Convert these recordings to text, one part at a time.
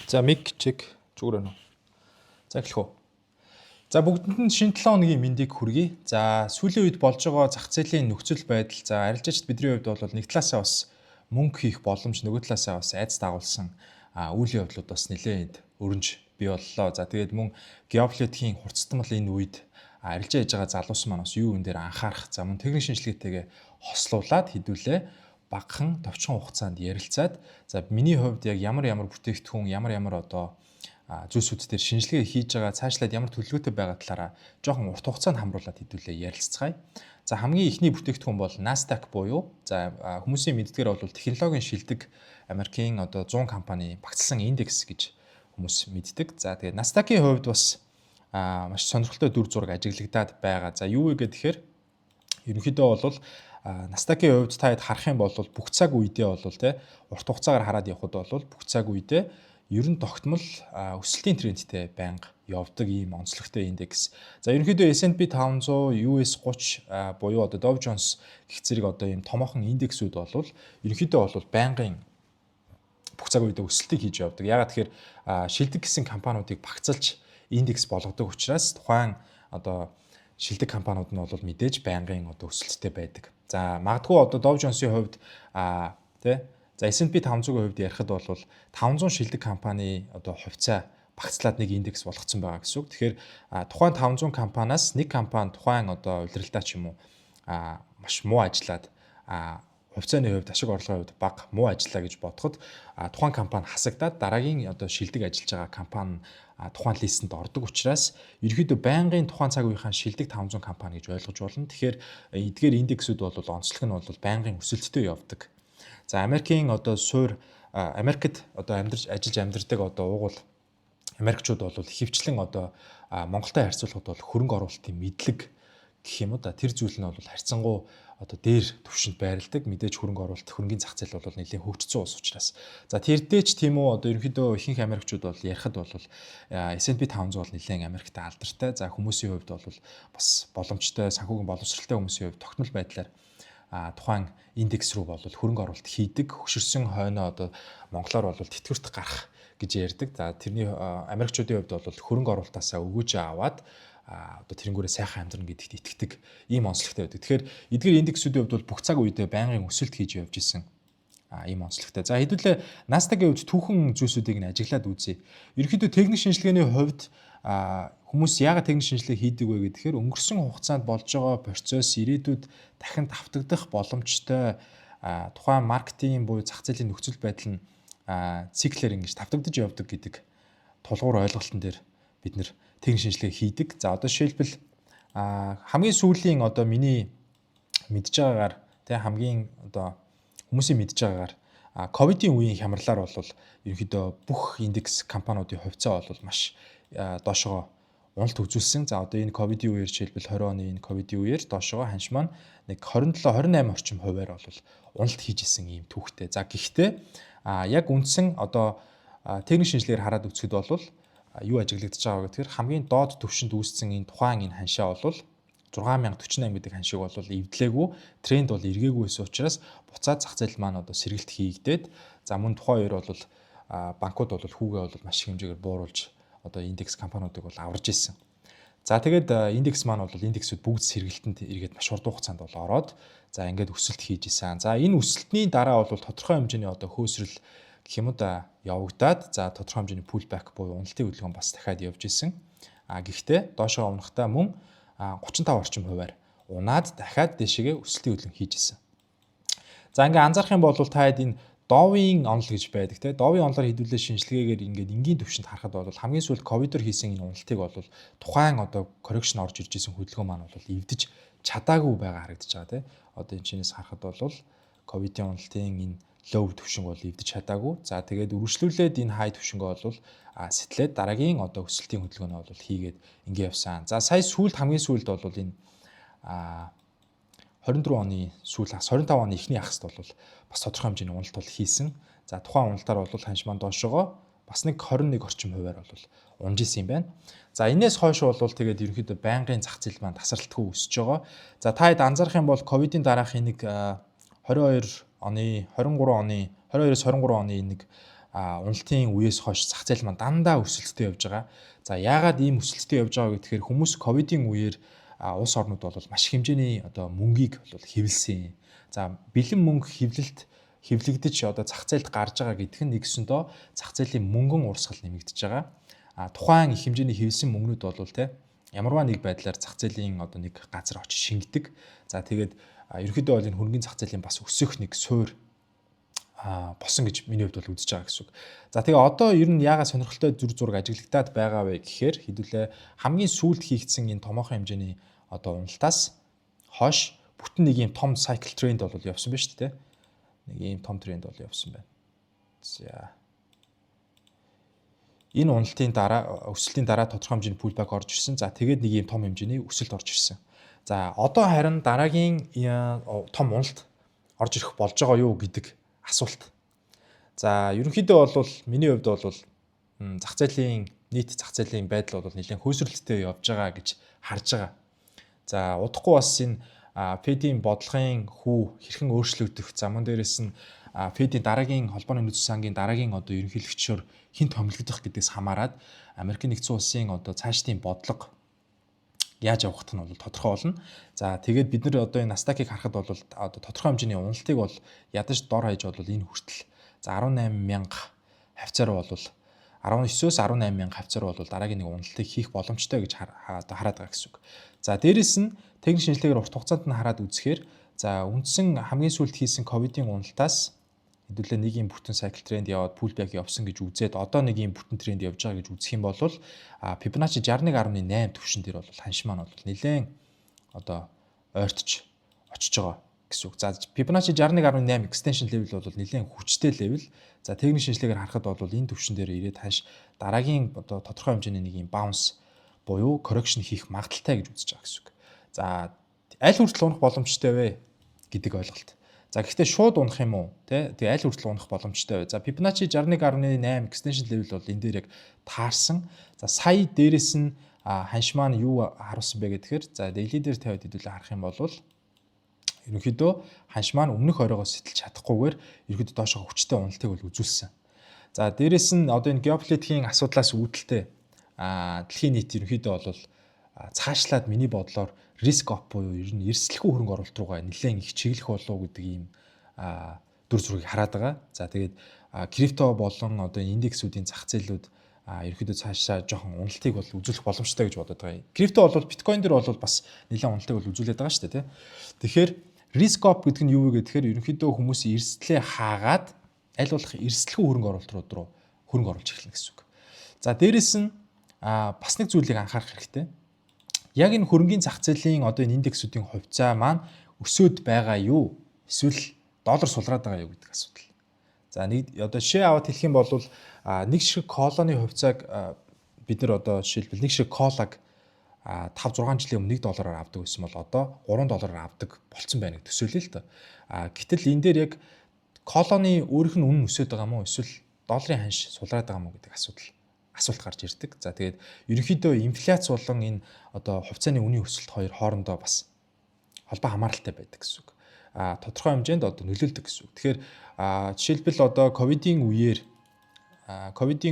За миг чек зүгээрэн үү. За эхлэх үү. За бүгдэнд нь шинэ 7 хоногийн мэндийг хүргэе. За сүүлийн үед болж байгаа зах зээлийн нөхцөл байдал за арилжаач бидний хувьд бол нэг талаасаа бас мөнгө хийх боломж нөгөө талаасаа бас айц дагуулсан үйл явдлууд бас нэлээд өрнж бий боллоо. За тэгээд мөн геополитикийн хурцтмал энэ үед арилжаа хийж байгаа залуус маань бас юу юм дээр анхаарах за мөн техник шинжилгээтэйгээ хослуулад хэдүүлээ багахан товчхон хугацаанд ярилцаад за миний хувьд яг ямар бүтээгдэхүүн ямар одоо зүйлсүүд дээр шинжилгээ хийж байгаа цаашлаад ямар төлөвлөгөөтэй байгаа талаараа жоохон урт хугацаанд хамруулад хэдүүлээ ярилцгаая. За хамгийн ихний бүтээгдэхүүн бол Nasdaq буюу за хүмүүсийн мэддгээр бол технологийн шилдэг Америкийн одоо 100 компани багцлсан индекс гэж хүмүүс мэддэг. За тэгээд Nasdaq-ийн хувьд бас маш сонирхолтой дүр зураг ажиглагдаад байгаа. За юу вэ гэхээр ерөнхийдөө бол Nasdaq-ийн хувьд та хэд харах юм бол бүх цаг үедээ бол те урт хугацаагаар хараад явхад бол бүх цаг үедээ ер нь тогтмол өсөлтийн трендтэй байнга явдаг ийм онцлогтой индекс. За ерөнхийдөө S&P 500, US 30 буюу одоо Dow Jones гэх зэрэг одоо ийм томоохон индексүүд бол ерөнхийдөө бол байнгын бүх цаг үедээ өсөлтийг хийж явдаг. Ягаад тэгэхээр шилдэг гэсэн компаниудыг багцалж индекс болгодог учраас тухайн одоо шилдэг компаниуд нь бол мэдээж байнгын одоо өсөлттэй байдаг. За магадгүй одоо Dow Jones-ийн хувьд за S&P 500-ийн хувьд ярихад бол 500 шилдэг компани одоо хувьцаа багцлаад нэг индекс болгоцсон байгаа гэсэн үг. Тэгэхээр тухайн 500 компаниас нэг компани тухайн одоо улиралдаа ч юм уу маш муу ажиллаад хувьцааны хувьд ашиг орлогын хувьд бага муу ажиллаа гэж бодоход тухайн компани хасагдаад дараагийн одоо шилдэг ажиллаж байгаа компани тухайн листэнд ордог учраас ерөөдөө байнгын тухайн цаг үеийн шилдэг 500 компани гэж ойлгож болно. Тэгэхээр эдгээр индексүүд бол онцлог нь бол байнгын өсөлттэй явдаг. За Америкийн одоо суур Америкт одоо ажиллаж амьдардаг одоо уугуул Америкчууд бол ихэвчлэн одоо Монголтой харьцуулахад бол хөрөнгө оруулалтын мэдлэг гэх юм уу да тэр зүйл нь бол харьцангуй одоо дээр түвшинд байрладаг мэдээж хөрөнгө оруулалт хөрөнгөний зах зээл бол нэлээд хөгжсөн улс учраас за тэрдээ ч тийм үү одоо ерөнхийдөө ихэнх Америкчууд бол ярихад бол S&P 500 бол нэлээд Америктэй алдартай за хүмүүсийн хувьд бол бас боломжтой санхүүгийн боловсралтай хүмүүсийн хувьд тогтмол байдлаар тухайн индекс рүү бол хөрөнгө оруулалт хийдэг хөшөрсөн хойноо одоо монголоор бол тэтгэврт гарах гэж ярьдаг. За тэрний Америкчуудын хувьд бол хөрөнгө оруулалтаасаа өгөөж аваад одоо тэрнгүүрээ сайхан амьдрна гэдэгт итгэдэг ийм онцлогтой байдаг. Тэгэхээр эдгээр индексүүдийн хувьд бол бүх цаг үедээ байнгын өсөлт хийж явж исэн ийм онцлогтой. За хэдүүлээ Nasdaq-ийн хувьд түүхэн зүйлсүүдийг нь ажиглаад үзье. Ерөнхийдөө техник шинжилгээний хувьд хүмүүс яагаад техник шинжилгээ хийдэг вэ гэхээр өнгөрсөн хугацаанд болж байгаа процесс ирээдүйд дахин давтагдах боломжтой тухайн маркетинг буюу зах зээлийн нөхцөл байдал нь циклээр ингэж давтагдаж явдаг гэдэг тулгуур ойлголтон дээр бид нэр техник шинжилгээ хийдэг. За одоо жишээлбэл хамгийн сүүлийн одоо миний мэдж байгаагаар хамгийн одоо хүмүүсийн мэдж байгаагаар ковидын үеийн хямралаар бол ерөнхийдөө бүх индекс компаниудын хувьцаа бол маш доошоо уналт үзүүлсэн. За одоо энэ ковидын үеэр жишээлбэл 20 оны энэ ковидын үеэр доошоо ханш маань нэг 27-28 орчим хувиар бол уналт хийж исэн ийм түүхтэй. За гэхдээ яг үндсэн одоо техник шинжилгээр хараад үзэхэд бол юу ажиглагдаж байгаа гэхээр хамгийн доод түвшинд үүссэн энэ тухайн энэ ханшаа бол 6048 гэдэг ханшиг бол эвдлээгүй тренд бол эргээгүй байсан учраас буцаад зах зээл маань одоо сэргэлт хийгдээд за мөн тухайн үеэр бол банкуд бол хүүгээ бол маш их хэмжээгээр бууруулж одоо индекс компаниудыг бол аварж ирсэн. За тэгээд индекс маань бол индексүүд бүгд сэргэлтэнд эргээд маш хурдан хугацаанд бол ороод за ингээд өсөлт хийж исэн. За энэ өсөлтний дараа бол тодорхой хэмжээний одоо хөөсрөл гэх юм уу да явагдаад за тодорхой хэмжээний pullback буюу уналтын хөдөлгөөн бас дахиад явж исэн. Гэхдээ доошоо унахтаа мөн 35 орчим хувиар унаад дахиад дэшегээ өсөлтийн хөдөлгөөн хийж исэн. За ингээ анзаарах юм бол та хэд энэ Dow-ийн онол гэж байдаг те. Dow-ийн онолоор хэдүүлээ шинжилгээгээр ингээд энгийн төвшөнд харахад бол хамгийн сүүлд ковидор хийсэн энэ уналтыг бол тухайн одоо correction орж ирж исэн хөдөлгөөн маань бол эвдэж чадаагүй байгаа харагдаж байгаа те. Одоо энэ чинээс харахад бол ковидын уналтын энэ low төвшинг бол эвдэж чадаагүй. За тэгээд үргэлжлүүлээд энэ high төвшингөө бол сэтлээд дараагийн одоо өсөлтийн хөдөлгөөнөө бол хийгээд ингээ явсан. За сая хамгийн сүүлд бол энэ 24 оны сүүлээс 25 оны эхний хагасд бол бас тодорхой хэмжээний уналт бол хийсэн. За тухайн уналтаар бол ханш маань доошогоо бас нэг 21 орчим хувиар бол унж исэн юм байна. За энэс хойш бол тэгээд ерөнхийдөө байнгын зах зээл маань тасралтгүй өсөж байгаа. За та хэд анзаарах юм бол ковидын дараах нэг 22 оны 23 оны 22-23 оны нэг уналтын үеэс хойш зах зээл маань дандаа өсөлттэй явж байгаа. За яагаад ийм өсөлттэй явж байгаа гэхээр хүмүүс ковидын үеэр улс орнууд бол маш хэмжээний одоо мөнгийг бол хэвлсэн. За бэлэн мөнгө хэвлэгдэж одоо зах зээлд гарч байгаа гэдг нь нэгсэндөө зах зээлийн мөнгөн урсгал нэмэгдэж байгаа. Тухайн их хэмжээний хэвлсэн мөнгнүүд бол ямарваа нэг байдлаар зах зээлийн одоо нэг газар очиж шингэдэг. За тэгээд ерөнхийдөө бол энэ хөрөнгөний зах зээлийн бас өсөх нэг суур босон гэж миний хувьд бол үзэж байгаа гэсэн үг. За тэгээ одоо ер нь яагаад сонирхолтой зүр зураг ажиглагдаад байгаа вэ гэхээр хэдүүлээ хамгийн сүүлд хийгдсэн энэ томоохон хэмжээний одоо уналтаас хойш бүтэн нэг юм том cycle trend бол явсан байна шүү дээ. Нэг ийм том тренд бол явсан байна. За энэ уналтын дараа өсөлтийн дараа тодорхой хэмжээний pullback орж ирсэн. За тэгээд нэг ийм том хэмжээний өсөлт орж ирсэн. За одоо харин дараагийн том уналт орж ирэх болж байгаа юу гэдэг асуулт. За ерөнхийдөө бол миний хувьд бол зах зээлийн нийт зах зээлийн байдал бол нэлээд хөөсрөлттэй явж байгаа гэж харж байгаа. За удахгүй бас энэ Федийн бодлогын хүү хэрхэн өөрчлөгдөх, за мөн дээрээс нь Федийн дараагийн холбооны нөөцийн сангийн дараагийн одоо ерөнхийлөгчөөр хэн томилогдох гэдгээс хамаарат Америкийн нэгдсэн улсын одоо цаашдын бодлого яаж явах нь бол тодорхой болно. За тэгээд бид нар одоо энэ Nasdaq-ыг харахад бол одоо тодорхой хэмжээний уналтыг бол ядаж дор хаяж бол энэ хүртэл за 18,000 хавцаар бол 19-өөс 18,000 хавцаар бол дараагийн нэг уналтыг хийх боломжтой гэж одоо хараад байгаа гэсэн үг. За дээрэс нь техник шинжилгээгээр урт хугацаанд нь хараад үзэхээр за үндсэн хамгийн сүүлд хийсэн ковидын уналтаас хэдүүлээ нэг юм бүтэн cycle trend яваад pullback явсан гэж үзээд одоо нэг юм бүтэн тренд явж байгаа гэж үзэх юм бол Fibonacci 61.8 түвшин дээр бол ханш маань бол нэлээд одоо ойртож очиж байгаа гэсэн үг. За Fibonacci 61.8 extension level бол нэлээд хүчтэй level. За техник шинжилгээгээр харахад бол энэ түвшин дээр ирээд ханш дараагийн одоо тодорхой хэмжээний нэг юм bounce буюу correction хийх магадaltaй гэж үзэж байгаа гэсэн үг. За аль хүртэл унах боломжтой вэ гэдэг ойлголт. За гэхдээ шууд унах юм уу те аль хүртэл унах боломжтой вэ? За Fibonacci 61.8 extension level бол энэ дээр яг таарсан. За сая дээрэс нь ханш маань юу харуулсан бэ гэхээр за daily дээр тавиад хэдүүлээ харах юм бол ерөнхийдөө ханш маань өмнөх оройгоос сэтэлж чадахгүйгээр ерөнхийдөө доошоо хүчтэй уналтыг бол үзүүлсэн. За дээрэс нь одоо энэ геополитикийн асуудлаас үүдэлтэй дэлхийн нийт ерөнхийдөө бол цаашлаад миний бодлоор риск оф буюу ер нь эрсдэлгүй хөрөнгө оруулалт руугаа нэлээд их чиглэх болов гэдэг ийм дүр зургийг хараад байгаа. За тэгээд крипто болон одоо индексүүдийн зах зээлүүд ерөнхийдөө цаашаа жоохон уналтыг бол үзүүлэх боломжтой гэж бодод байгаа. Крипто бол биткойн дээр бол бас нэлээд уналтыг бол үзүүлээд байгаа шүү дээ, тий. Тэгэхээр риск оф гэдэг нь юу вэ гэхээр ерөнхийдөө хүмүүс эрсдлээ хаагаад аль болох эрсдэлгүй хөрөнгө оруулалт руу хөрөнгө оруулж эхэлнэ гэсэн үг. За дээрэс нь бас нэг зүйлийг анхаарах хэрэгтэй. Яг энэ хөрөнгөний зах зээлийн одоо энэ индексүүдийн хувьцаа маань өсөөд байгаа юу? Эсвэл доллар сулраад байгаа юу гэдэг асуудал. За нэг одоо жишээ аваад хэлэх юм бол нэг шиг колоны хувьцааг бид нар одоо жишээлбэл нэг шиг колаг 5-6 жилийн өмнө $1 авдаг байсан бол одоо $3 авдаг болцсон байна гэж төсөөлөе л та. Гэтэл энэ дээр яг колоны өөрийнх нь үнэ өсөд байгаа мó эсвэл долларын ханш сулраад байгаа мó гэдэг асуулт гарч ирдэг. За тэгээд ерөнхийдөө инфляц болон энэ одоо хувьцааны үнийн өсөлт хоёр хоорондоо бас холбоо хамааралтай байдаг гэсэн үг. Тодорхой хэмжээнд одоо нөлөөлдөг гэсэн үг. Тэгэхээр жишээлбэл одоо ковидын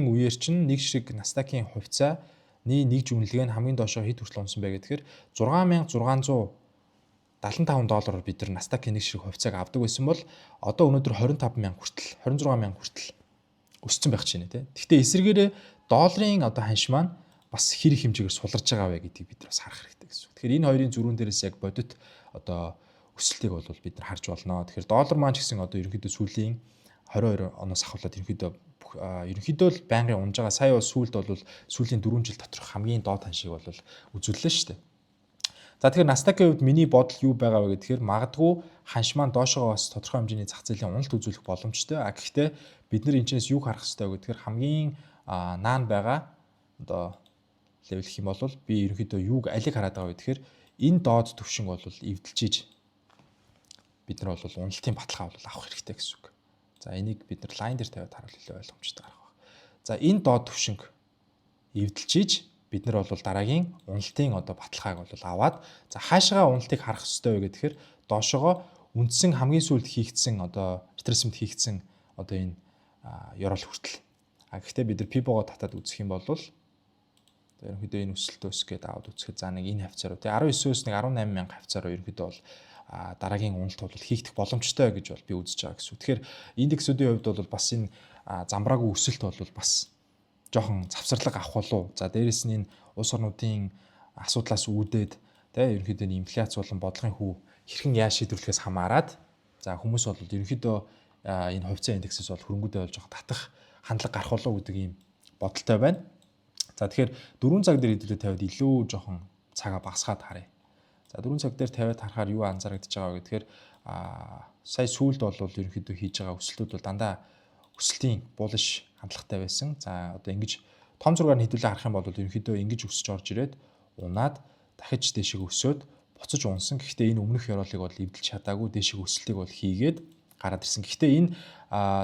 үеэр чинь нэг шиг Nasdaq-ийн хувьцааны нэг жүүнлэг нь хамгийн доошоо хэд хүртэл унсан бэ гэхээр $6,675 бид нар Nasdaq-ийн нэг шиг хувьцааг авдаг байсан бол одоо өнөөдөр 25,000 хүртэл 26,000 хүртэл өссөн байх чинь тий. Гэхдээ эсвэргээрээ долларын одоо ханш маань бас хэр их хэмжээгээр суларж байгаа вэ гэдгийг бид бас харах хэрэгтэй гэсэн үг. Тэгэхээр энэ хоёрын зөрүүн дээрээс яг бодит одоо өсөлтийг бол бид нар харж болно. Тэгэхээр доллар маань ч гэсэн одоо ерөнхийдөө сүүлийн 22 оноос ахвалаад ерөнхийдөө л байнгын унж байгаа. Сая бол сүүлд бол сүүлийн 4 жил доторх хамгийн доод ханшийг бол үзүүллээ шүү дээ. За тэгэхээр Nasdaq-ийн хувьд миний бодол юу байгаа вэ гэхээр магадгүй ханш маань доошоо бас тодорхой хэмжээний зах зээлийн уналт үзүүлэх боломжтой. Гэхдээ бид нар энэчнээс юу харах хэрэгтэй вэ гэхээр хамгийн наан байгаа одоо левел гэх юм бол би ерөнхийдөө юуг алиг хараад байгаа вэ гэхээр энэ доод түвшин бол эвдэлжиж бид нар бол уналтын баталгаа бол авах хэрэгтэй гэсэн үг. За энийг бид нар лайн дээр тавиад харуул илүү ойлгомжтой гарах баг. За энэ доод түвшинг эвдэлжиж бид нар бол дараагийн уналтын одоо баталгааг бол аваад за хаашаа уналтыг харах хэрэгтэй вэ гэхээр доошогоо үндсэн хамгийн сүүлд хийгдсэн одоо retracement хийгдсэн одоо энэ ёроол хүртэл. Гэхдээ бид нар пибогоо татаад үзэх юм бол ерөнхийдөө энэ өсөлтөөс гээд аваад үзэхэд за нэг энэ хавцаар тий 19-өөс нэг 18,000 хавцаар ерөнхийдөө бол дараагийн уналт бол хийгдэх боломжтой гэж бол би үзэж байгаа гэсэн. Тэгэхээр индексүүдийн хувьд бол бас энэ замбраагүй өсөлт бол бас жоохон завсарлага авах болов. За дээрэс нь энэ улс орнуудын асуудлаас үүдээд тий ерөнхийдөө инфляц болон бодлогын хүү хэрхэн яаж шийдвэрлэхээс хамаарат за хүмүүс бол ерөнхийдөө энэ хувьцаа индексээс бол хөрөнгөдөө болж байгаа татах хандлага гарах болов гэдэг ийм бодолтой байна. За тэгэхээр 4 цаг дээр хэдүүлээ тавиад илүү жоохон цагаа багасгаад харъя. За 4 цаг дээр тавиад харахаар юу анзаарэгдэж байгаа вэ гэхээр сая сүүлд бол ерөнхийдөө хийж байгаа өсөлтүүд бол дандаа өсөлтийн булш хандлагатай байсан. За одоо ингэж том зургаар нь хэдүүлээ харах юм бол ерөнхийдөө ингэж өсөж орж ирээд унаад дахиж дэшиг өсөөд буцаж унсан. Гэхдээ энэ өмнөх ёроолыг бол эвдэлж чадаагүй дэшиг өсөлтийг бол хийгээд гараад ирсэн. Гэхдээ энэ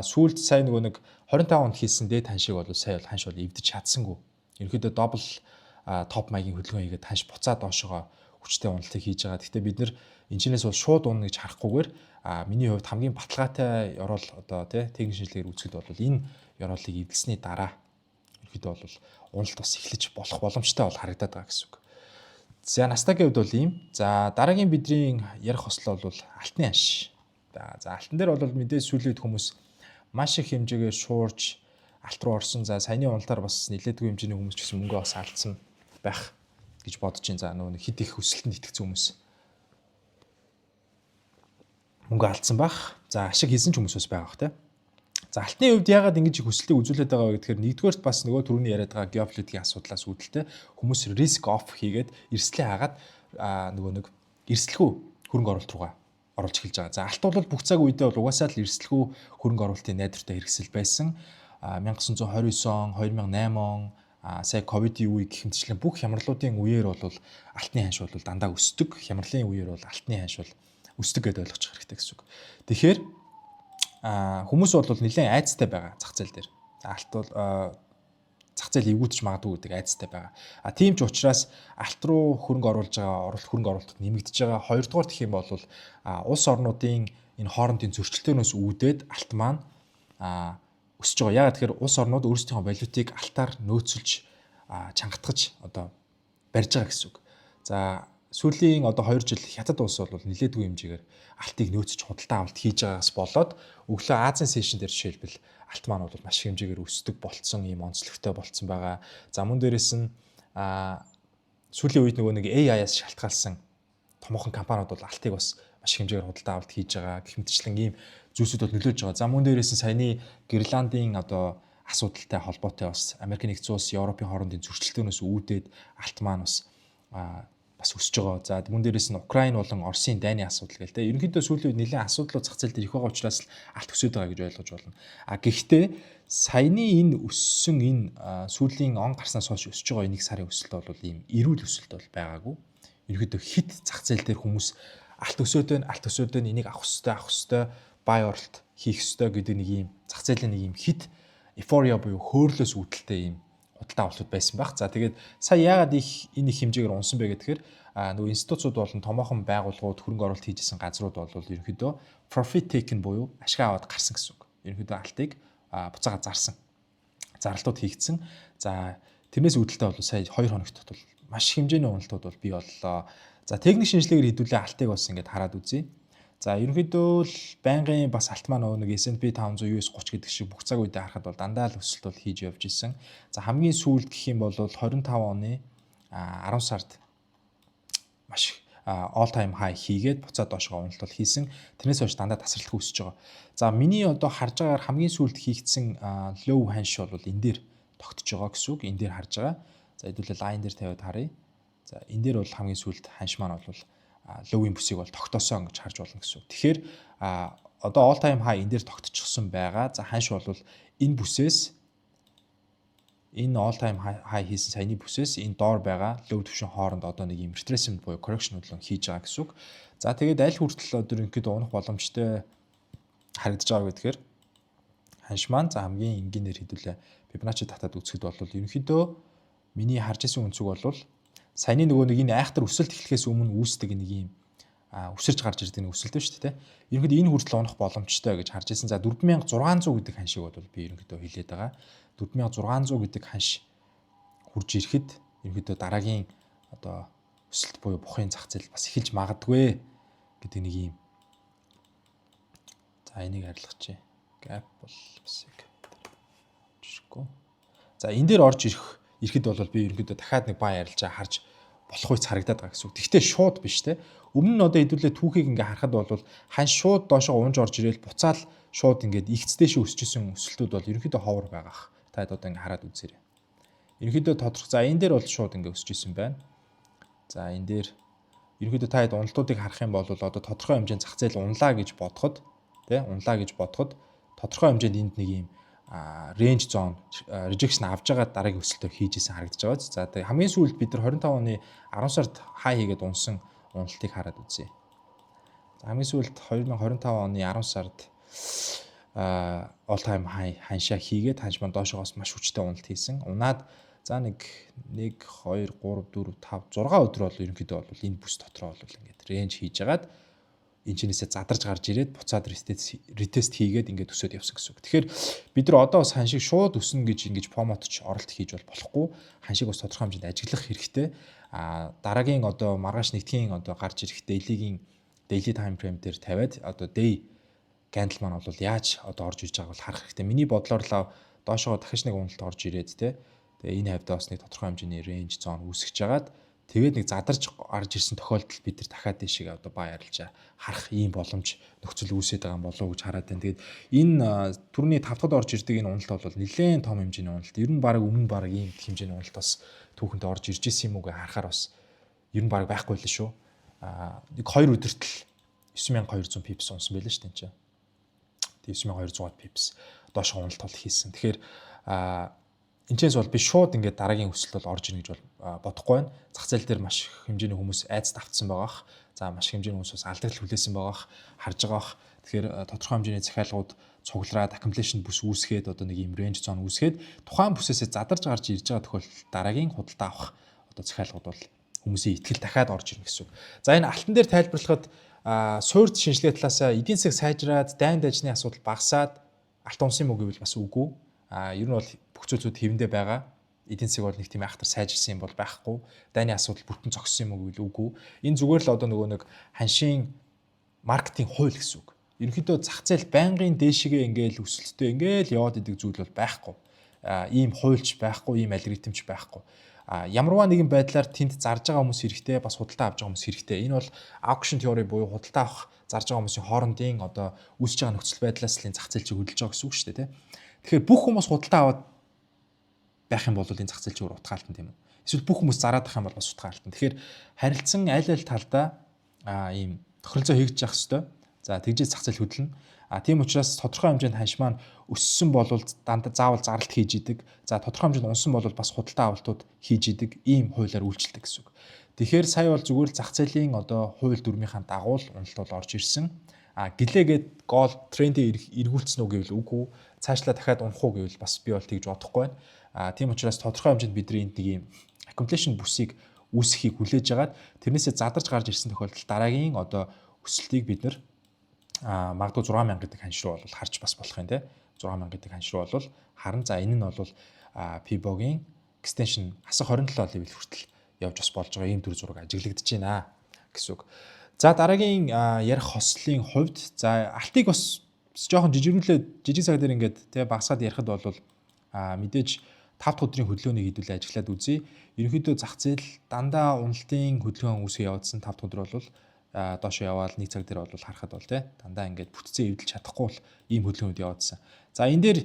сүүлд сая нөгөө нэг 25 онд хийсэн дээд ханшиг бол сая бол ханш бол эвдэж чадсангүй. Ерөнхийдөө дабл топ маягийн хөдөлгөөн хийгээд ханш буцаад доошогоо хүчтэй уналтыг хийж байгаа. Гэхдээ бид нар энэчнээс бол шууд унна гэж харахгүйгээр миний хувьд хамгийн баталгаатай ёроол одоо техник шинжилгээгээр үзэхэд бол энэ ёроолыг эвдэлсний дараа ерөнхийдөө бол уналт бас эхлэж болох боломжтой бол харагдаад байгаа гэсэн үг. За Nasdaq-ийн хувьд бол ийм. За дараагийн бидний ярих хослол бол алтны ханш. За алтан дээр бол мэдээж сүүлийн үед хүмүүс маш их хэмжээгээр шуурж алт руу орсон. За саяны уналтаар бас нэлээдгүй хэмжээний хүмүүс ч гэсэн мөнгө бас алдсан байх гэж бодож байна. За нөгөө хит их өсөлтөнд итгэсэн хүмүүс мөнгө алдсан байх. За ашиг хийсэн ч хүмүүс бас байгаа бах тий. За алтны хувьд яагаад ингэж их өсөлтийг үзүүлээд байгаа вэ гэхээр нэгдүгээрт бас нөгөө түрүүний яриад байгаа геополитикийн асуудлаас үүдэлтэй хүмүүс риск офф хийгээд эрсдлээ хагаад нөгөө нэг эрсдэлгүй хөрөнгө оруулалт руугаа оруулж эхэлж байгаа. За алт бол бүх цаг үедээ бол угаасаа л эрсдэлгүй хөрөнгө оруулалтын найдвартай хэрэгсэл байсан. 1929 он, 2008 он, сая ковидын үе гэх мэтчлэн бүх хямралуудын үеэр бол алтны ханш бол дандаа өсдөг. Хямралын үеэр бол алтны ханш бол өсдөг гэдээ ойлгочих хэрэгтэй гэсэн үг. Тэгэхээр хүмүүс бол нэлээд айцтай байгаа зах зээл дээр. Алт бол зах зээл эвгүүтж магадгүй гэдэг айцтай байгаа. Тийм ч учраас алт руу хөрөнгө оруулж байгаа хөрөнгө оруулалт нэмэгдэж байгаа. Хоёрдугаар гэх юм бол улс орнуудын энэ хоорондын зөрчилдөөнөөс үүдээд алт маань өсөж байгаа. Яагаад тэгэхээр улс орнууд өөрсдийнхөө валютыг алтаар нөөцлж чангатгаж одоо барьж байгаа гэсэн үг. За сүүлийн одоо 2 жил хятад улс бол нэлээдгүй хэмжээгээр алтыг нөөцөж худалдаа авалт хийж байгаас болоод өглөө Азийн сешн дээр жишээлбэл алт маань бол маш хэмжээгээр өсдөг болцсон ийм онцлогтой болцсон байгаа. За мөн дээрээс нь сүүлийн үед нөгөө нэг AI-аас шалтгаалсан томоохон компаниуд бол алтыг бас маш хэмжээгээр худалдаа авалт хийж байгаа гэх мэтчлэн ийм зүйлсүүд бол нөлөөлж байгаа. За мөн дээрээс нь саяны Гренландын одоо асуудалтай холбоотой бас Америк нэгдсэн улс, Европын хоорондын зөрчилдөөнөөс үүдээд алт маань бас өсөж байгаа. За мөн дээрээс нь Украин болон Оросын дайны асуудал гээл те. Ерөнхийдөө сүүлийн үед нэлээд асуудлууд зах зээл дээр их байгаа учраас л алт өсөж байгаа гэж ойлгож болно. Гэхдээ саяны энэ өссөн энэ сүүлийн он гарснаас хойш өсөж байгаа нэг сарын өсөлт бол ийм эрүүл өсөлт бол байгаагүй. Ерөнхийдөө хит зах зээл дээр хүмүүс алт өсөөд байна, энийг авах ёстой, бай оролт хийх ёстой гэдэг нэг ийм зах зээлийн нэг ийм хит эйфория буюу хөөрлөөс үүдэлтэй ийм худалдаа авалтууд байсан баг. За тэгээд сая яагаад энэ их хэмжээгээр унсан бэ гэхээр нөгөө институцууд болон томоохон байгууллагууд хөрөнгө оруулалт хийжсэн газрууд бол ерөнхийдөө profit taken буюу ашиг аваад гарсан гэсэн үг. Ерөнхийдөө алтыг буцаага зарсан. Зарлалтууд хийгдсэн. За тэрнээс үүдэлтэй бол сая 2 хоногт бол маш хэмжээний уналтууд бол бий боллоо. За техник шинжилгээгээр хэдүүлээ алтыг бас ингээд хараад үзье. За ерөнхийдөө л байнгын бас алт маань нэг S&P 500 US 30 гэдэг шиг бүх цаг үедээ харахад бол дандаа л өсөлт бол хийж явж исэн. За хамгийн сүүлд гэх юм бол 25 оны 10 сард маш all time high хийгээд буцаад доошоо уналт бол хийсэн. Тэрнээс хойш дандаа тасралтгүй өсөж байгаа. За миний одоо харж байгаагаар хамгийн сүүлд хийгдсэн low ханш бол энэ дээр тогтож байгаа гэсэн үг. Энэ дээр харж байгаа. За хэдүүлээ line дээр тавиад харъя. За энэ дээр бол хамгийн сүүлд ханш маань бол low-ийн бүсийг бол тогтоосон гэж харж болно гэсэн үг. Тэгэхээр одоо all time high энэ дээр тогтчихсон байгаа. За ханш бол энэ бүсээс энэ all time high хийсэн саяны бүсээс энэ доор байгаа low түвшин хооронд одоо нэг юм retracement буюу correction хөдөлгөөн хийж байгаа гэсэн үг. За тэгээд аль хүртэл одоо ерөнхийдөө унах боломжтой харагдаж байгаа гэхээр ханш маань за хамгийн энгийнээр хэдүүлээ Fibonacci татаад үзэхэд бол ерөнхийдөө миний харж исэн үнцэг бол саяны нөгөө нэг энэ айхтар өсөлт эхлэхээс өмнө үүсдэг нэг юм өсөрж гарч ирдэг нэг өсөлтөө шүү дээ. Ерөнхийдөө энэ хүртэл унах боломжтой гэж харж ирсэн. За 4600 гэдэг ханшиг бол би ерөнхийдөө хэлээд байгаа. 4600 гэдэг ханш хурж ирэхэд ерөнхийдөө дараагийн одоо өсөлт буюу бухын зах зээл бас эхэлж магадгүй гэдэг нэг юм. За энийг арилгачих. Gap бол бас яг жишгүй. За энэ дээр орж ирэхэд бол би ерөнхийдөө дахиад нэг баа ярилжаа харж болох үс харагдаад байгаа гэсэн үг. Гэхдээ шууд биш те. Өмнө нь одоо хэдүүлээ түүхийг ингээ харахад бол хань шууд доошоо унж орж ирээл буцаал шууд ингээд ихцдээшээ өсчихсэн өсөлтүүд бол ерөнхийдөө ховор байгаах. Та одоо ингээ хараад үзээрэй. Ерөнхийдөө тодорхой. За энэ дээр бол шууд ингээ өсчихсэн байна. За энэ дээр ерөнхийдөө та хэд уналтуудыг харах юм бол одоо тодорхой хэмжээнд зах зээл унлаа гэж бодоход тодорхой хэмжээнд энд нэг юм range zone rejection авж байгаа дараагийн өсөлтөөр хийж исэн харагдаж байгаа. За тэгээ хамгийн сүүлд бид нар 25 оны 10 сард хай хийгээд унсан уналтыг хараад үзье. За хамгийн сүүлд 2025 оны 10 сард all time high ханшаа хийгээд ханш маань доошоогоос маш хүчтэй уналт хийсэн. Унаад за 1 2 3 4 5 6 өдөр бол ерөнхийдөө бол энэ бүс дотроо бол ингээд range хийж агаад энэчнээсээ задарч гарч ирээд буцаад ретест хийгээд ингээд өсөд явсан гэсэн үг. Тэгэхээр бид нар одоо бас ханшиг шууд өснө гэж ингэж промотч оролт хийж болохгүй. Ханшиг бас тодорхой хэмжээнд ажиглах хэрэгтэй. Дараагийн одоо маргааш нэгдгийн одоо гарч ирэх daily time frame дээр тавиад одоо day candle маань бол яаж одоо орж иж байгааг бол харах хэрэгтэй. Миний бодлоор л доошоо дахиж нэг уналт орж ирээд те. Тэгээ энэ хавьдаа бас нэг тодорхой хэмжээний range zone үүсгэж агаад тэгээд нэг задарч гарч ирсэн тохиолдолд бид нар дахиад дэшиг одоо баа ярилжаа харах ийм боломж нөхцөл үүсээд байгаа юм болов уу гэж хараад байна. Тэгээд энэ түрүүний 5 дахьад орж ирдэг энэ уналт бол нэлээд том хэмжээний уналт. Ер нь баг өмнө баг ийм хэмжээний уналт бас түүхэнд орж ирж исэн юм уу гэж харахаар бас ер нь баг байхгүй л шүү. Нэг 2 өдөрт л 9200 pips унсан байлаа шүү дээ энэ чинь. Тэгээд 9200 pips доош уналт бол хийсэн. Тэгэхээр энэчээс бол би шууд ингээд дараагийн өсөлт бол орж ийн гэж бол бодохгүй байна. Зах зээл дээр маш хэмжээний хүмүүс айц давтсан байгаах. За маш хэмжээний хүмүүс бас алдагдал хүлээсэн байгаах, харж байгаах. Тэгэхээр тодорхой хэмжээний захиалгууд цуглараад accumulation бүс үүсгээд одоо нэг юм range zone үүсгээд тухайн бүсээсээ задарч гарч ирж байгаа тохиолдолд дараагийн худалдаа авах одоо захиалгууд бол хүмүүсийн итгэл дахиад орж ирнэ гэсэн үг. За энэ алтан дээр тайлбарлахад суурьд шинжилгээ талаасаа эдийн засаг сайжраад, дайнд ажны асуудал багасаад алтан унсан юм уу гэвэл бас үгүй. Ер нь бол бүх зүйлсүүд хэвэндээ байгаа. Эдийн засаг бол нэг тийм айхтар сайжирсан юм бол байхгүй. Дайны асуудал бүтэн зогссон юм уу гэвэл үгүй. Энэ зүгээр л одоо нөгөө нэг ханшийн маркетинг хууль гэсэн үг. Ерөнхийдөө зах зээл байнгын дээшгээ ингээл өсөлттэй ингээл яваад идэг зүйл бол байхгүй. Ийм хуульч байхгүй, ийм алгоритмч байхгүй. Ямарваа нэгэн байдлаар тэнд зарж байгаа хүмүүс хэрэгтэй, бас худалдаа авч байгаа хүмүүс хэрэгтэй. Энэ бол auction theory буюу худалдаа авах, зарж байгаа хүмүүсийн хоорондын одоо үүсэж байгаа нөхцөл байдлаас л энэ зах зээл чиг хөдөлж байгаа гэсэн үг шүү дээ, тэ. Тэгэхээр бүх хүмүүс худалдаа аваад байх юм бол энэ зах зээл чигээр утгаалтан тийм үү. Эсвэл бүх хүмүүс зараад байх юм бол бас утгаалтан. Тэгэхээр харилцан аль аль талдаа ийм тохиролцоо хийгдэж явах хэрэгтэй. За тэгжээ зах зээл хөдлөнө. Тийм учраас тодорхой хэмжээнд ханш маань өссөн бол дандаа заавал зарлалт хийж идэг. За тодорхой хэмжээнд унсан бол бас худалдаа авалтууд хийж идэг. Ийм хуулиар үйлчилдэг гэсэн үг. Тэгэхээр сая бол зүгээр л зах зээлийн одоо хууль дүрмийнхаа дагуу уналт бол орж ирсэн. Гэлээгээд гол трендээ эргүүлсэн үү гэвэл үгүй. Цаашлаа дахиад унах уу гэвэл бас би бол тэгж бодохгүй байна. Тийм учраас тодорхой хэмжээнд бидний энд нэг юм accumulation бүсийг үүсгэхийг хүлээж агаад тэрнээсээ задарч гарч ирсэн тохиолдолд дараагийн одоо өсөлтийг бид нар магадгүй 6000 гэдэг ханш руу бол харж бас болох юм те 6000 гэдэг ханш руу бол харин за энэ нь бол P-bog-ийн extension асах 27 level хүртэл явж бас болж байгаа ийм төр зураг ажиглагдаж байна гэсэн үг. За дараагийн ярих хослын хувьд за алтыг бас жоохон жижиг цаг дээр ингээд те багсаад ярихад бол мэдээж 5 дахь өдрийн хөдөлгөөнийг хэдүүлээ ажиглаад үзье. Ерөнхийдөө зах зээл дандаа уналтын хөдөлгөөн үүсгэж явуулсан 5 дахь өдөр бол доошо яваал нэг цаг дээр бол харахад бол те дандаа ингээд бүтцээ эвдэлж чадахгүй бол ийм хөдөлгөөнүүд явуулсан. За энэ дээр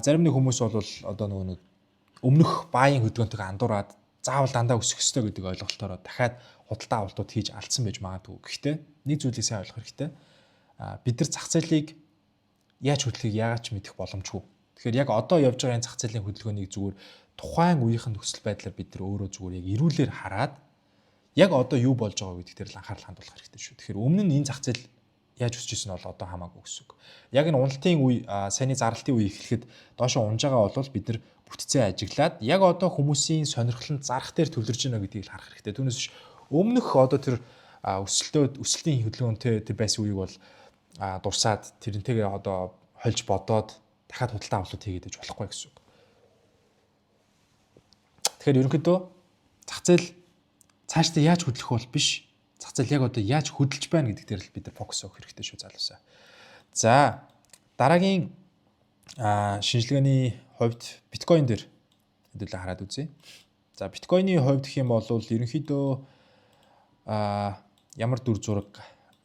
зарим нэг хүмүүс бол одоо нөгөө өмнөх баային хөдөлгөөнтэйг андуураад заавал дандаа өсөх ёстой гэдэг ойлголтоор дахиад худалдаа авалтууд хийж алдсан байж магадгүй. Гэхдээ нэг зүйлийг сайн ойлгох хэрэгтэй. Бид нар зах зээлийг яаж хөтлөхийг яагаад ч мэдэх боломжгүй. Тэгэхээр яг одоо явж байгаа энэ зах зээлийн хөдөлгөөнийг зүгээр тухайн үеийнхэн нөхцөл байдлаар бид нар өөрөө зүгээр яг эрүүлэр хараад яг одоо юу болж байгаа гэдэг дээр л анхаарал хандуулах хэрэгтэй шүү. Тэгэхээр өмнө нь энэ зах зээл яаж өсөж ирсэн бол одоо хамаагүй гэсэн үг. Яг энэ уналтын үе, саяны зарлалтын үе эхлэхэд доошо унж байгаа бол бид нар бүтцээ ажиглаад яг одоо хүмүүсийн сонирхол нь зарах дээр төвлөрж байна гэдгийг л харах хэрэгтэй. Түүнээс биш өмнөх одоо тэр өсөлтийн хөдөлгөөнтэй тэр байсан үеиг бол дурсаад тэрнтэйгээ одоо хольж бодоод дахиад худалдаа авалт хийгээд иж болохгүй гэсэн үг. Тэгэхээр ерөнхийдөө зах зээл цаашдаа яаж хөдлөх бол биш. Зах зээл яг одоо яаж хөдөлж байна гэдэг дээр л бид нар фокус өгөх хэрэгтэй шүү залуусаа. За дараагийн шинжилгээний хувьд биткойн дээр хэдүүлээ хараад үзье. За биткойны хувьд гэх юм бол ерөнхийдөө ямар дүр зураг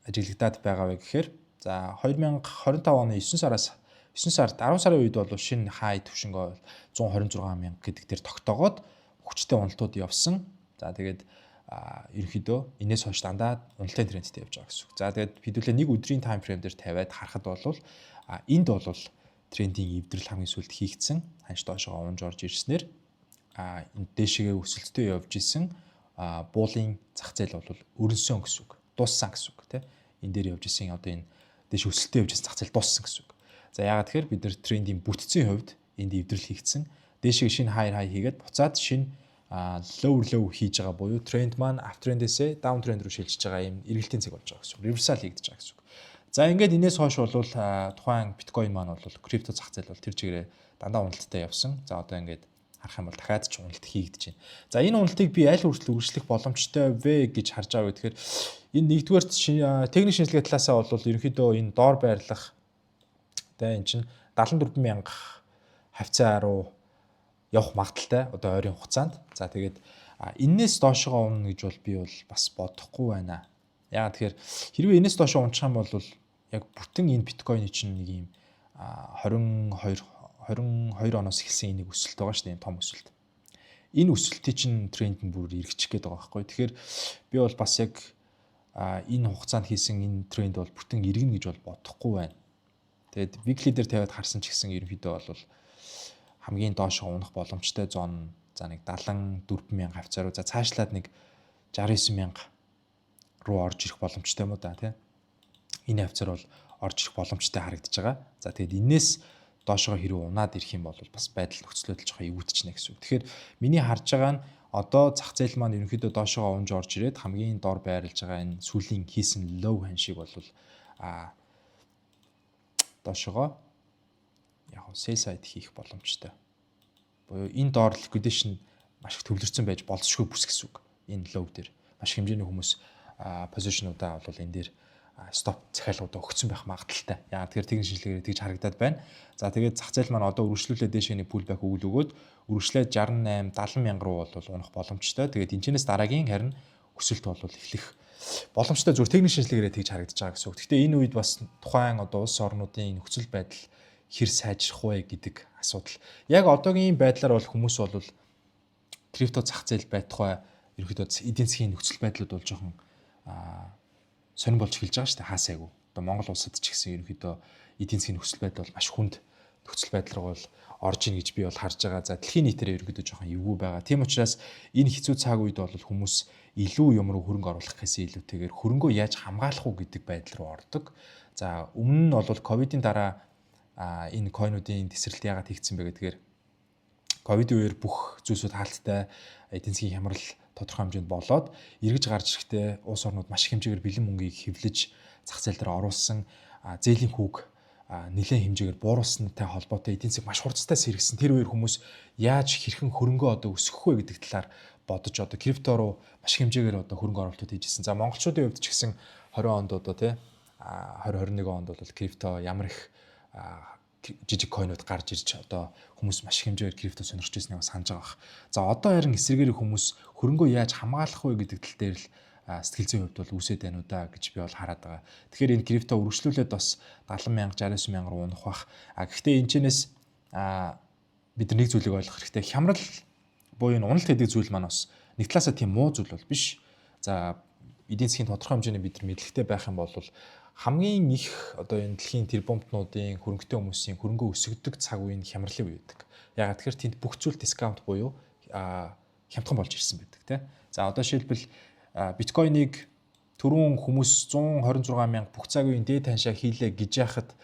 ажиглагдаад байгаа вэ гэхээр за 2025 оны 9 сард 10 сарын үед бол шинэ хай түвшингөө 126,000 гэдэг дээр тогтоогоод хүчтэй уналтууд явсан. За тэгээд ерөнхийдөө энэс хойш дандаа уналтын трендтэй явж байгаа гэсэн үг. За тэгээд хэдүүлээ нэг өдрийн тайм фрейм дээр тавиад харахад бол энд бол трендийн эвдрэл хамгийн сүүлд хийгдсэн. Ханш доошоо унж орж ирснээр энэ дээшгээ өсөлттэй явж исэн буулын зах зээл бол өрнсөн гэсэн үг. Дууссан гэсэн үг тийм. Энэ дээр явж исэн одоо энэ дээш өсөлттэй явж исэн зах зээл дууссан гэсэн үг. За яагаад тэгэхээр бид нар трендийн бүтцийн хувьд энд эвдрэл хийгдсэн. Дээшгээ шинэ хай хийгээд буцаад шинэ low хийж байгаа буюу тренд маань uptrend-ээсээ downtrend руу шилжиж байгаа юм эргэлтийн цэг болж байгаа гэсэн үг. Reversal хийгдэж байгаа гэсэн үг. За ингээд энэс хойш бол тухайн биткойн маань бол крипто зах зээл бол тэр чигээрээ дандаа уналттай явсан. За одоо ингээд харах юм бол дахиад ч уналт хийгдэж байна. За энэ уналтыг би аль хүртэл үргэлжлэх боломжтой вэ гэж харж байгаа гэхээр энэ нэгдүгээр техник шинжилгээ талаасаа бол ерөнхийдөө энэ доор байрлах тэ эн чинь 74,000 хавцаа руу явах магадaltaй одоо ойрын хугацаанд. За тэгээд энээс доошоо унах гэж бол би бол бас бодохгүй байна. Яагаад тэгэхээр хэрвээ энээс доошоо унах юм бол яг бүтэн энэ биткойны чинь нэг юм 22 оноос эхэлсэн энийг өсөлт байгаа шүү дээ, том өсөлт. Энэ өсөлтийн чинь тренд нь бүр эргэчих гээд байгаа байхгүй. Тэгэхээр би бол бас яг энэ хугацаанд хийсэн энэ тренд бол бүтэн эргэнэ гэж бол бодохгүй байна. Тэгээд weekly дээр тавиад харсан ч гэсэн ерөнхийдөө бол хамгийн доошоо унах боломжтой зон за нэг 74,000 хавцаа руу за цаашлаад нэг 69,000 руу орж ирэх боломжтой юм уу да тий. Энэ хавцаар бол орж ирэх боломжтой харагдаж байгаа. За тэгээд энээс доошоо хэрэг унаад ирэх юм бол бас байдал нөхцөл байдал жоохон эвүүдчихнэ гэсэн үг. Тэгэхээр миний харж байгаа нь одоо зах зээл маань ерөнхийдөө доошоо унж орж ирээд хамгийн доор байрлаж байгаа энэ сүүлийн хийсэн low ханшиг бол доошоо яг sell side хийх боломжтой. Буюу энэ доор liquidation маш их төвлөрсөн байж болцсохгүй бүс гэсэн үг. Энэ low дээр маш хэмжээний хүмүүс position-уудаа бол энэ дээр стоп захиалгуудаа өгсөн байх магадaltaй. Яагаад тэгэхээр техник шинжилгээгээр тэгж харагдаад байна. За тэгээд зах зээл маань одоо үргэлжлүүлээд дэшээний pullback өгөөд үргэлжлээд 68 70,000 руу бол унах боломжтой. Тэгээд энэчнээс дараагийн харин өсөлт бол эхлэх боломжтой зүгээр техник шинжилгээгээр тэгж харагдаж байгаа гэсэн үг. Гэхдээ энэ үед бас тухайн одоо улс орнуудын нөхцөл байдал хэр сайжрах вэ гэдэг асуудал. Яг одоогийн байдлаар бол хүмүүс бол крипто зах зээл байтугай ерөөдөө эдийн засгийн нөхцөл байдлууд бол жоохон сонирн болж эхэлж байгаа шүү дээ хаасайгүй. Одоо Монгол улсад ч гэсэн ерөөдөө эдийн засгийн нөхцөл байдал бол маш хүнд нөхцөл байдал руу бол орж ийн гэж би бол харж байгаа. За дэлхийн нийтээр ерөөдөө жоохон эвгүй байгаа. Тийм учраас энэ хэцүү цаг үед бол хүмүүс илүү юм руу хөрөнгө оруулах гэсэн илүүтэйгээр хөрөнгөө яаж хамгаалах уу гэдэг байдал руу ордог. За өмнө нь бол ковидын дараа энэ койнуудын тесрэлт яагаад хийгдсэн бэ гэдгээр ковидын үеэр бүх зүйлсүүд хаалттай эдийн засгийн хямрал тодорхой хэмжээнд болоод эргэж гарч ирэхдээ улс орнууд маш их хэмжээгээр бэлэн мөнгийг хэвлэж зах зээл дээр оруулсан зээлийн хүүг нэлээд хэмжээгээр бууруулсантай холбоотой эдийн засаг маш хурцтай сэргсэн. Тэр үеэр хүмүүс яаж хэрхэн хөрөнгөө одоо өсгөх вэ гэдэг талаар бодож одоо крипто руу маш хэмжээгээр одоо хөрөнгө оруулалтууд хийжсэн. За монголчуудын хувьд ч гэсэн 20 онд одоо тий 2021 онд бол крипто ямар их жижиг койнууд гарч ирж одоо хүмүүс маш хэмжээгээр крипто сонирхож байсныг санаж байгаа. За одоо харин эсрэгээр хүмүүс хөрөнгөө яаж хамгаалах вэ гэдэг тал дээр л сэтгэл зүйн хувьд бол үсээд байна уу да гэж би бол хараад байгаа. Тэгэхээр энэ крипто үргэлжлүүлээд бас 70,000 69,000 руу унах бах. Гэхдээ энэчнээс бид нэг зүйлийг ойлгох хэрэгтэй. Хямрал буюу энэ уналт гэдэг зүйл маань бас нэг талаасаа тийм муу зүйл бол биш. За эдийн засгийн тодорхой хэмжээний бид нар мэдлэгтэй байх юм бол хамгийн их одоо энэ дэлхийн тэрбумтнуудын хөрөнгөтэй хүмүүсийн хөрөнгөө өсгөдөг цаг үеийн хямралын үе байдаг. Ягаад тэгэхээр тэнд бүх зүйл дискаунт буюу хямдхан болж ирсэн байдаг тийм. За одоо жишээлбэл биткойныг түрүүн хүмүүс 126,000 бүх цаг үеийн дээд ханшаа хийлээ гэж яхад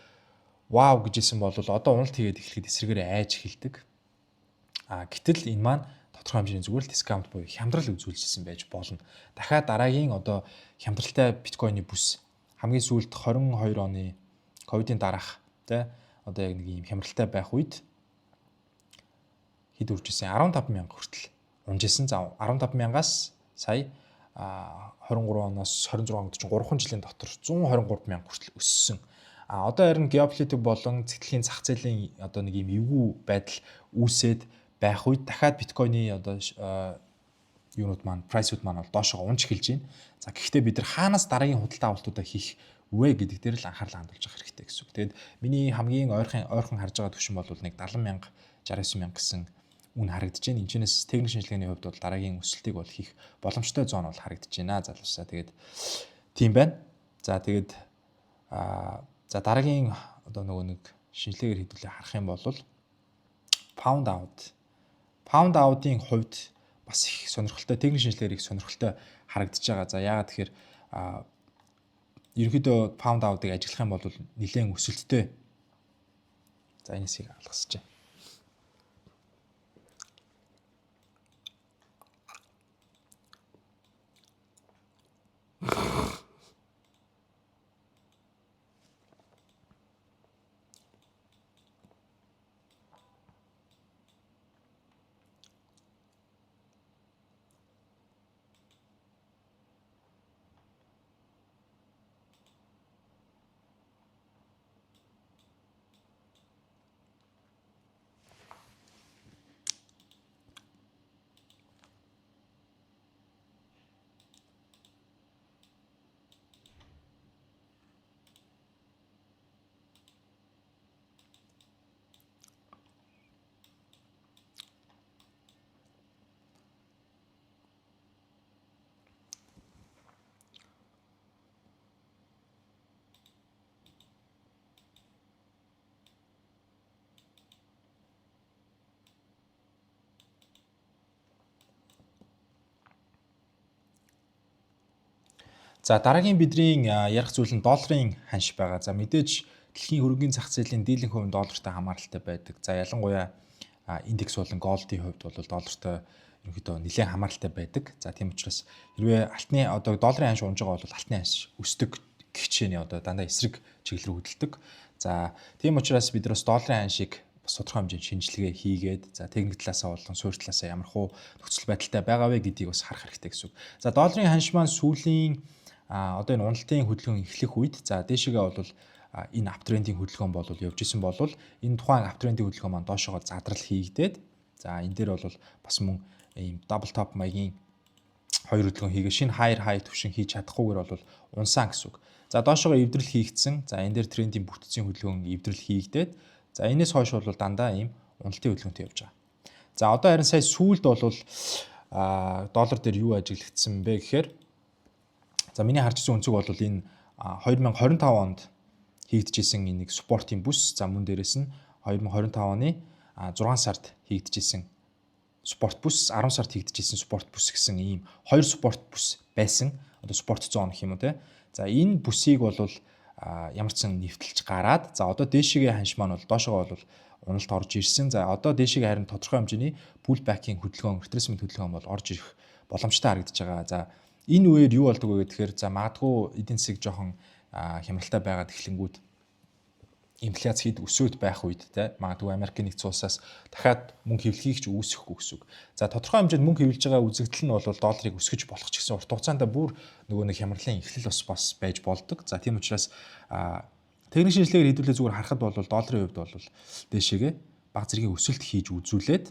вау гэжсэн бол одоо уналт хийгээд эхлэхэд эсрэгээр айж эхэлдэг. Гэтэл энэ маань тодорхой хэмжээний зүгээр л дискаунт буюу хямдрал үзүүлжсэн байж болно. Дахиад дараагийн одоо хямдралтай биткойны бүс хамгийн сүүлд 22 оны ковидын дараах тий одоо яг нэг юм хямралтай байх үед хэд үржсэн 15,000 хүртэл унжсэн. За 15,000-аас сая 23 оноос 26 онд чинь 3 жилийн дотор 123,000 хүртэл өссөн. Одоо харин геополитик болон цэцлэгийн зах зээлийн одоо нэг юм эвгүй байдал үүсээд байх үед дахиад биткойны одоо юунууд маань прайсууд маань бол доошоо унж эхэлж байна. За гэхдээ бид нар хаанаас дараагийн худалдаа авалтуудаа хийх вэ гэдэг дээр л анхаарлаа хандуулж явах хэрэгтэй гэсэн үг. Тэгэд миний хамгийн ойрхон харж байгаа түвшин бол нэг 70,000 69,000 гэсэн үн харагдаж байна. Энэчнээс техник шинжилгээний хувьд бол дараагийн өсөлтийг бол хийх боломжтой зон бол харагдаж байна. Залуусаа тэгээд тийм байна. За тэгээд за дараагийн одоо нөгөө нэг шинжилгээгээр хэдүүлээ харах юм бол pound out-ийн хувьд бас их сонирхолтой техник шинжилгээгээр их сонирхолтой харагдаж байгаа. За яагаад тэгэхээр ерөнхийдөө pound out-ыг ажиллах юм бол нэлээд өсөлттэй. За энэсийг алгасч байна. За дараагийн бидний ярих зүйл нь долларын ханш байгаа. За мэдээж дэлхийн хөрөнгөний зах зээлийн дийлэнх хувь нь доллартай хамааралтай байдаг. За ялангуяа индекс болон голдын хувьд бол доллартай ерөнхийдөө нэлээд хамааралтай байдаг. За тийм учраас хэрвээ алтны одоо долларын ханш унж байгаа бол алтны ханш өсдөг гэх жишээний одоо дандаа эсрэг чиглэл рүү хөдөлдөг. За тийм учраас бид бас долларын ханшийг бас тодорхой хэмжээнд шинжилгээ хийгээд за техник талаасаа болон суурь талаасаа ямар хуу нөхцөл байдалтай байгаа вэ гэдгийг бас харах хэрэгтэй гэсэн үг. За долларын ханш маань сүүлийн одоо энэ уналтын хөдөлгөөн эхлэх үед за дээшээгээ бол энэ аптрендing хөдөлгөөн бол явж исэн бол энэ тухайн аптрендing хөдөлгөөн маань доошоо задрал хийгдээд за энэ дээр бол бас мөн ийм дабл топ маягийн хоёр хөдөлгөөн хийгээ шинэ high түвшин хийж чадахгүйгээр бол унсан гэсэн үг. За доошоо эвдрэл хийгдсэн. За энэ дээр трендing бүтцийн хөдөлгөөн эвдрэл хийгдээд за энэс хойш бол дандаа ийм уналтын хөдөлгөөнтэй явж байгаа. За одоо харин сая сүүлд бол доллар дээр юу ажиглагдсан бэ гэхээр за миний харж байгаа өнцөг бол энэ 2025 онд хийгдчихсэн энэ нэг спортын бүс. За мөн дээрээс нь 2025 оны 6 сард хийгдчихсэн спорт бүс, 10 сард хийгдчихсэн спорт бүс гэсэн ийм хоёр спорт бүс байсан. Одоо спорт зон гэх юм уу те. За энэ бүсийг бол ямар ч сан нэвтэлж гараад за одоо дээшээгээ ханш маань бол доошоо бол уналт орж ирсэн. За одоо дээшээгээ харин тодорхой хэмжээний pullback-ийн хөдөлгөөн, retracement хөдөлгөөн бол орж ирэх боломжтой харагдаж байгаа. За энэ үеэр юу болдог вэ гэхээр за магадгүй эдийн засаг жоохон хямралтай байгаад эхлэнгүүд инфляц хэд өсөөд байх үед те магадгүй Америкийн нэгдсэн улсаас дахиад мөнгө хэвлэхийг ч үүсэхгүй гэсэн үг. За тодорхой хэмжээнд мөнгө хэвлэж байгаа үзэгдэл нь бол долларыг өсгөж болох ч гэсэн урт хугацаанд бүр нөгөө нэг хямралын эхлэл бас байж болдог. За тийм учраас техник шинжилгээгээр хэдүүлээ зүгээр харахад бол долларын хувьд бол дээшээгээ бага зэргийн өсөлт хийж үзүүлээд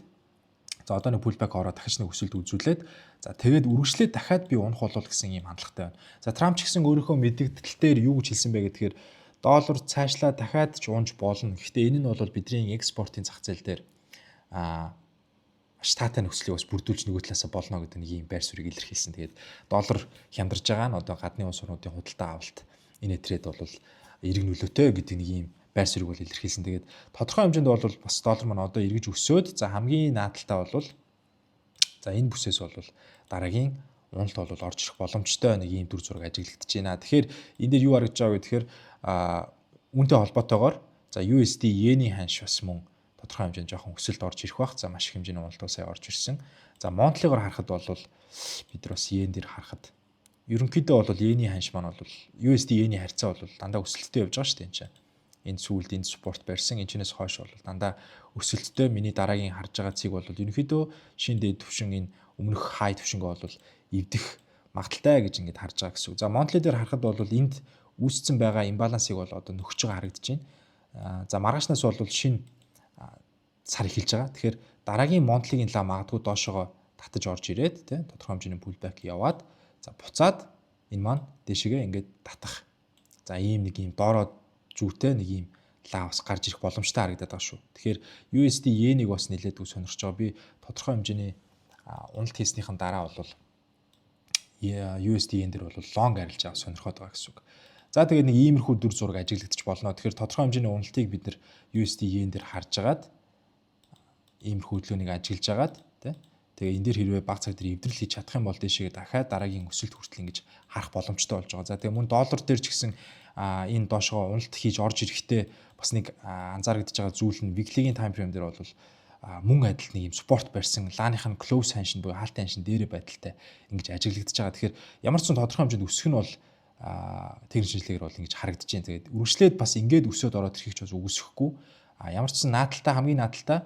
за одоо нэг pullback ороод дахиж нэг өсөлт үзүүлээд за тэгээд үргэлжлээд дахиад би унах болол гэсэн ийм хандлагатай байна. За Трамп ч гэсэн өөрийнхөө мэдээлэл дээр юу гэж хэлсэн бэ гэхээр доллар цаашлаа дахиад ч унж болно. Гэхдээ энэ нь бол бидний экспортын зах зээл дээр штатын нөхцөлийг бас бүрдүүлж нөгөө талаасаа болно гэдэг нэг ийм байр суурийг илэрхийлсэн. Тэгээд доллар хямдарж байгаа нь одоо гадны улс орнуудын худалдаа авалт энэ трейд бол эрг нөлөөтэй гэдэг нэг ийм байр суурийг бол илэрхийлсэн. Тэгээд тодорхой хэмжээнд бол бас доллар маань одоо эргэж өсөөд за хамгийн наадталтай бол за энэ бүсээс бол дараагийн уналт бол орж ирэх боломжтой нэг ийм дүр зураг ажиглагдаж байна. Тэгэхээр энэ дээр юу харагдж байгаа вэ гэхээр үүнтэй холбоотойгоор за USD йений ханш бас мөн тодорхой хэмжээнд жоохон өсөлт орж ирэх бах. За маш их хэмжээний уналтууд сая орж ирсэн. За Монтлигоор харахад бол бид нар бас йен дээр харахад ерөнхийдөө бол йений ханш маань бол USD йений харьцаа бол дандаа өсөлттэй явж байгаа шүү дээ энэ чинь. Энэ сүүлд энэ спорт барьсан энэчнээс хойш бол дандаа өсөлттэй миний дараагийн харж байгаа цэг бол ерөнхийдөө шин дээд түвшин энэ өмнөх хай түвшингөө бол эвдэх магадaltaй гэж ингэж харж байгаа гэсэн үг. За Монтли дээр харахад бол энд үүссэн байгаа имбалансыг бол одоо нөхөж байгаа харагдаж байна. За маргаашнаас бол шин сар эхэлж байгаа. Тэгэхээр дараагийн Монтлигийн лаа магадгүй доошоо татаж орж ирээд тий тодорхой хэмжээний pullback яваад за буцаад энэ маань дэшигээ ингээд татах. За ийм нэг ийм доороо зүйтэй нэг ийм лаа бас гарч ирэх боломжтой харагдаад байгаа шүү. Тэгэхээр USD йенийг бас нэлээдгүй сонирхож байгаа. Би тодорхой хэмжээний уналт хийснийхэн дараа бол USD йен дээр бол long арилж байгаа сонирхоод байгаа гэсэн үг. За тэгээд нэг иймэрхүү дүр зураг ажиглагдчих болно. Тэгэхээр тодорхой хэмжээний уналтыг бид нэр USD йен дээр харж агаад иймэрхүү хөдөлгөөнийг ажиглаж агаад тий. Тэгээ энэ дэр хэрвээ баг цаг дээр эвдрэл хийж чадах юм бол дэшегээ дахиад дараагийн өсөлт хүртэл ингэж харах боломжтой болж байгаа. За тэгээ мөн доллар дээр ч гэсэн энэ доошоо уналт хийж орж ирэхдээ бас нэг анзаарэгдэж байгаа зүйл нь weekly-ийн time frame дээр бол мөн адил нэг юм спорт барьсан лааных нь close ханшин буюу хаалтын ханшин дээрээ байдалтай ингэж ажиглагдаж байгаа. Тэгэхээр ямар ч сан тодорхой хэмжээнд өсөх нь бол техник шинжилгээгээр бол ингэж харагдаж байна. Тэгээд үргэлжлээд бас ингээд өсөд ороод ирэхийг ч бас үгүйсэхгүй. Ямар ч сан наадталтай хамгийн наадталтай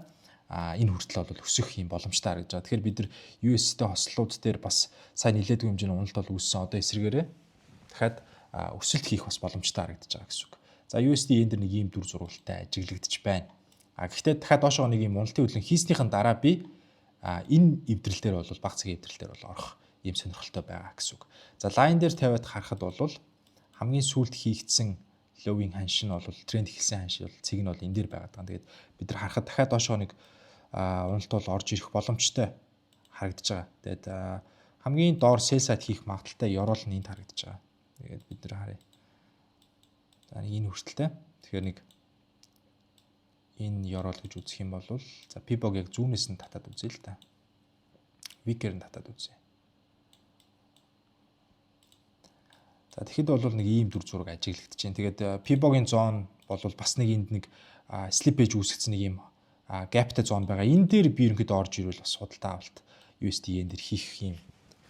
энэ хүртэл бол өсөх юм боломжтой харагдаж байгаа. Тэгэхээр бид нар USD-тэй хослолууд дээр бас сайн нэлээдгүй хэмжээний уналт бол үүссэн. Одоо эсрэгээрээ дахиад өсөлт хийх бас боломжтой харагдаж байгаа гэсэн үг. За USD энэ дэр нэг ийм дүр зурагтай ажиглагдаж байна. Гэхдээ дахиад доошоо нэг юм уналтын хөдөлгөөн хийснийхэн дараа би энэ эвдрэл дээр бол баг цагийн эвдрэл дээр бол орох ийм сонирхолтой байгаа гэсэн үг. За лайн дээр тавиад харахад бол хамгийн сүүлд хийгдсэн ловийн ханш нь бол тренд эхэлсэн ханш бол цэг нь бол энэ дээр байгаа. Тэгээд бид нар харахад дахиад доошоо нэг уналт бол орж ирэх боломжтой харагдаж байгаа. Тэгээд хамгийн доор sell side хийх магадaltaй ёроол нь энд харагдаж байгаа. Тэгээд бид нар харъя. За нэг энэ хүртэлтэй. Тэгэхээр нэг энэ ёроол гэж үзэх юм бол за Pibog яг зүүнээс нь татаад үзье л да. Week-ээр нь татаад үзье. За тэгэхэд бол нэг ийм дүр зураг ажиглагдаж байна. Тэгээд Pibog-ийн зон бол бас нэг энд нэг slippage үүсгэсэн нэг ийм gapтай зон байгаа. Энэ дээр би ерөнхийдөө орж ирвэл бас худалдаа авалт USD yen дээр хийх юм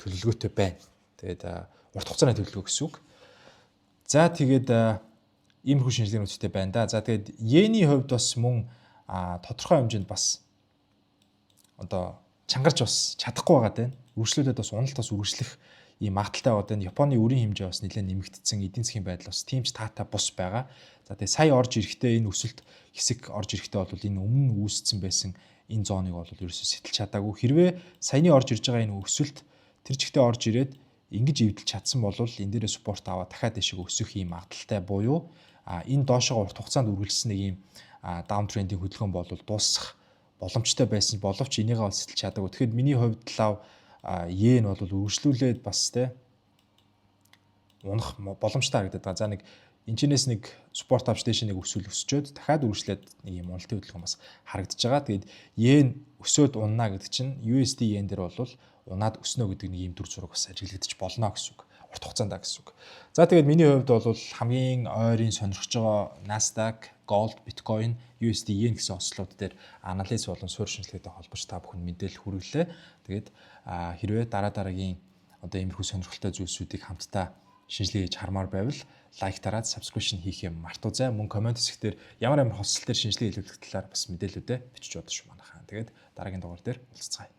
төлөвлөгөөтэй байна. Тэгээд урт хугацааны төлөвлөгөө гэсэн үг. За тэгээд иймэрхүү шинжилгээнүүдтэй байна да. За тэгээд йений хувьд бас мөн тодорхой хэмжээнд бас одоо чангарч бас чадахгүй байгаа даа. Үргэлжлүүлээд бас уналт бас үргэлжлэх ийм магадaltaй байгаа даа. Японы үрийн хэмжээ бас нэлээд нэмэгдсэн, эдийн засгийн байдал бас тиймч таатай бус байгаа. За тэгээд сая орж ирэхдээ энэ өсөлт хэсэг орж ирэхдээ бол энэ өмнө үүссэн байсан энэ зоныг бол ерөөсөө сэтэлж чадаагүй. Хэрвээ саяны орж ирж байгаа энэ өсөлт тэр чигтээ орж ирээд ингэж эвдэлж чадсан бол энэ дээрээ спорт аваад дахиад дэшиг өсөх ийм магадaltaй буюу энэ доошоо урт хугацаанд үргэлжлсэн нэг ийм даун трендing хөдөлгөөн бол дуусах боломжтой байсан боловч энийг ол сэтэлж чадаагүй. Тэгэхээр миний хувьд лав йен бол үргэлжлүүлээд бас те унах боломжтой харагдаад байгаа. За нэг энэчнээс нэг спорт авч дэшээ нэг өсөж дахиад үргэлжлээд нэг юм уналтын хөдөлгөөн бас харагдаж байгаа. Тэгээд йен өсөөд унана гэдэг чинь USD йен дээр бол унаад өснө гэдэг нэг юм дүр зураг бас ажиглагдаж болно гэсэн үг. Урт хугацаанд гэсэн үг. За тэгээд миний хувьд бол хамгийн ойрын сонирхож байгаа Nasdaq, Gold, Bitcoin, USD yen гэсэн ослууд дээр анализ болон суурь шинжилгээтэй холбож та бүхэн мэдээлэл хүргэлээ. Тэгээд хэрвээ дараагийн одоо иймэрхүү сонирхолтой зүйлсүүдийг хамтдаа шинжилгээ хийж хармаар байвал лайк дараад subscription хийх юм мартаоцай. Мөн комент хэсгээр ямар хосол дээр шинжилгээ хийлгэх талаар бас мэдээлэлүүдээ бичиж бодож манайхаа. Тэгээд дараагийн дугаар дээр уулзцгаая.